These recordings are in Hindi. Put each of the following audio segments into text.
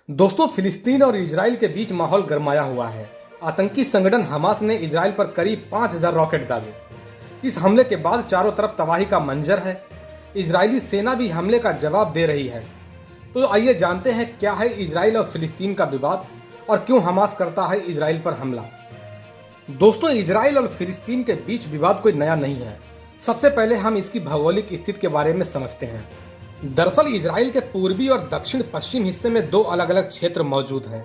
दोस्तों, फिलिस्तीन और इजराइल के बीच माहौल गरमाया हुआ है। आतंकी संगठन हमास ने इजराइल पर करीब 5,000 रॉकेट दागे। इस हमले के बाद चारों तरफ तबाही का मंजर है। इजरायली सेना भी हमले का जवाब दे रही है। तो आइए जानते हैं क्या है इजराइल और फिलिस्तीन का विवाद और क्यों हमास करता है इजराइल पर हमला। दोस्तों, इजराइल और फिलिस्तीन के बीच विवाद कोई नया नहीं है। सबसे पहले हम इसकी भौगोलिक स्थिति के बारे में समझते हैं। दरअसल इजराइल के पूर्वी और दक्षिण पश्चिम हिस्से में दो अलग अलग क्षेत्र मौजूद हैं।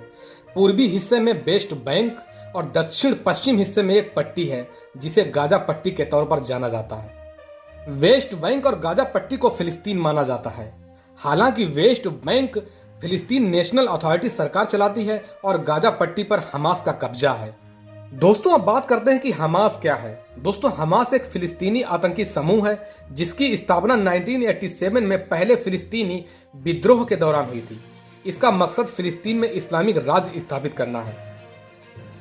पूर्वी हिस्से में वेस्ट बैंक और दक्षिण पश्चिम हिस्से में एक पट्टी है जिसे गाजा पट्टी के तौर पर जाना जाता है। वेस्ट बैंक और गाजा पट्टी को फिलिस्तीन माना जाता है। हालांकि वेस्ट बैंक फिलिस्तीन नेशनल अथॉरिटी सरकार चलाती है और गाजा पट्टी पर हमास का कब्जा है। दोस्तों, अब बात करते हैं कि हमास क्या है। दोस्तों, हमास एक फिलिस्तीनी आतंकी समूह है जिसकी स्थापना 1987 में पहले फिलिस्तीनी विद्रोह के दौरान हुई थी। इसका मकसद फिलिस्तीन में इस्लामिक राज्य स्थापित करना है।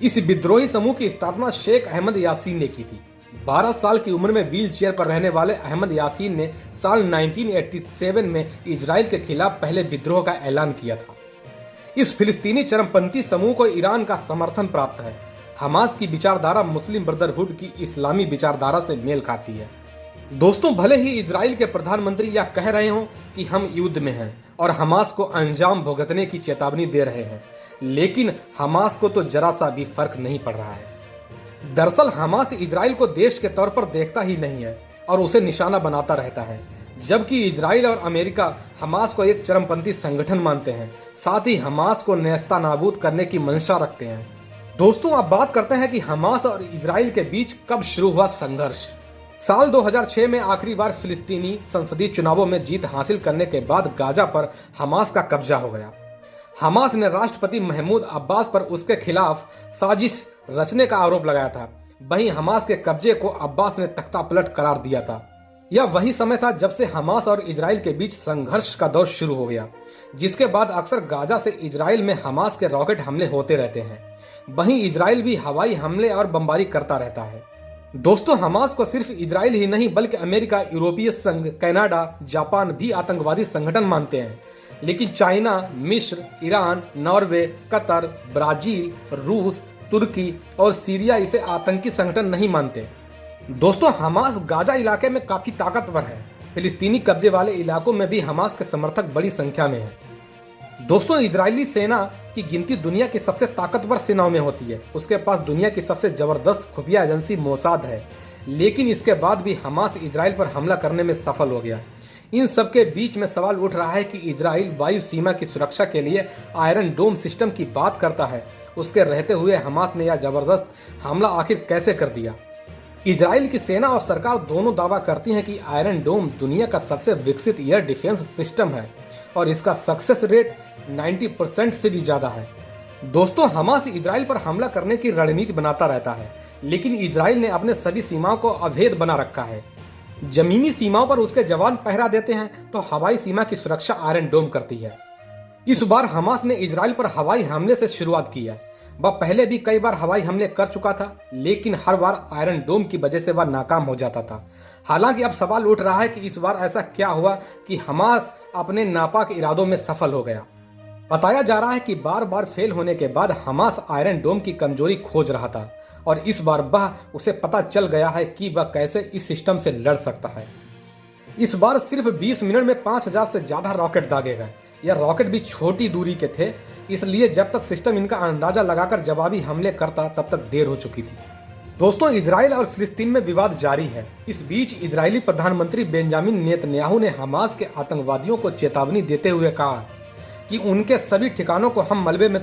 इस विद्रोही समूह की स्थापना शेख अहमद यासीन ने की थी। 12 साल की उम्र में व्हील चेयर पर रहने वाले अहमद यासीन ने साल 1987 में इजराइल के खिलाफ पहले विद्रोह का ऐलान किया था। इस फिलिस्तीनी चरमपंथी समूह को ईरान का समर्थन प्राप्त है। हमास की विचारधारा मुस्लिम ब्रदरहुड की इस्लामी विचारधारा से मेल खाती है। दोस्तों, भले ही इजराइल के प्रधानमंत्री यह कह रहे हों कि हम युद्ध में हैं और हमास को अंजाम भुगतने की चेतावनी दे रहे हैं, लेकिन हमास को तो जरा सा भी फर्क नहीं पड़ रहा है। दरअसल हमास इजराइल को देश के तौर पर देखता ही नहीं है और उसे निशाना बनाता रहता है, जबकि इजराइल और अमेरिका हमास को एक चरमपंथी संगठन मानते हैं, साथ ही हमास को नेस्तनाबूद करने की मंशा रखते हैं। दोस्तों, अब बात करते हैं कि हमास और इजराइल के बीच कब शुरू हुआ संघर्ष। साल 2006 में आखिरी बार फिलिस्तीनी संसदीय चुनावों में जीत हासिल करने के बाद गाजा पर हमास का कब्जा हो गया। हमास ने राष्ट्रपति महमूद अब्बास पर उसके खिलाफ साजिश रचने का आरोप लगाया था। वहीं हमास के कब्जे को अब्बास ने तख्तापलट करार दिया था। यह वही समय था जब से हमास और इजराइल के बीच संघर्ष का दौर शुरू हो गया, जिसके बाद अक्सर गाजा से इजराइल में हमास के रॉकेट हमले होते रहते हैं। वहीं इजराइल भी हवाई हमले और बमबारी करता रहता है। दोस्तों, हमास को सिर्फ इजराइल ही नहीं बल्कि अमेरिका, यूरोपीय संघ, कनाडा, जापान भी आतंकवादी संगठन मानते हैं। लेकिन चाइना, मिस्र, ईरान, नॉर्वे, कतर, ब्राजील, रूस, तुर्की और सीरिया इसे आतंकी संगठन नहीं मानते। दोस्तों, हमास गाजा इलाके में काफी ताकतवर है। फिलिस्तीनी कब्जे वाले इलाकों में भी हमास के समर्थक बड़ी संख्या में हैं। दोस्तों, इजरायली सेना की गिनती दुनिया की सबसे ताकतवर सेनाओं में होती है। उसके पास दुनिया की सबसे जबरदस्त खुफिया एजेंसी मोसाद है, लेकिन इसके बाद भी हमास इजराइल पर हमला करने में सफल हो गया। इन सब के बीच में सवाल उठ रहा है कि इजराइल वायु सीमा की सुरक्षा के लिए आयरन डोम सिस्टम की बात करता है। उसके रहते हुए हमास ने यह जबरदस्त हमला आखिर कैसे कर दिया। इजराइल की सेना और सरकार दोनों दावा करती हैं कि आयरन डोम दुनिया का सबसे विकसित एयर डिफेंस सिस्टम है और इसका सक्सेस रेट 90% से भी ज्यादा है। दोस्तों, हमास इजराइल पर हमला करने की रणनीति बनाता रहता है, लेकिन इजराइल ने अपने सभी सीमाओं को अभेद बना रखा है। जमीनी सीमाओं पर उसके जवान पहरा देते हैं तो हवाई सीमा की सुरक्षा आयरन डोम करती है। इस बार हमास ने इजराइल पर हवाई हमले से शुरुआत की है। वह पहले भी कई बार हवाई हमले कर चुका था, लेकिन हर बार आयरन डोम की वजह से वह नाकाम हो जाता था। हालांकि अब सवाल उठ रहा है कि इस बार ऐसा क्या हुआ कि हमास अपने नापाक इरादों में सफल हो गया। बताया जा रहा है कि बार बार फेल होने के बाद हमास आयरन डोम की कमजोरी खोज रहा था और इस बार वह उसे पता चल गया है कि वह कैसे इस सिस्टम से लड़ सकता है। इस बार सिर्फ 20 मिनट में 5,000 से ज्यादा रॉकेट दागे गए। यह रॉकेट भी छोटी दूरी के थे, इसलिए जब तक सिस्टम इनका अंदाजा लगाकर जवाबी हमले करता तब तक देर हो चुकी थी। दोस्तों, इजराइल और फिलिस्तीन में विवाद जारी है। इस बीच इजरायली प्रधानमंत्री बेंजामिन नेतन्याहू ने हमास के आतंकवादियों को चेतावनी देते हुए कहा कि उनके सभी ठिकानों को हम मलबे में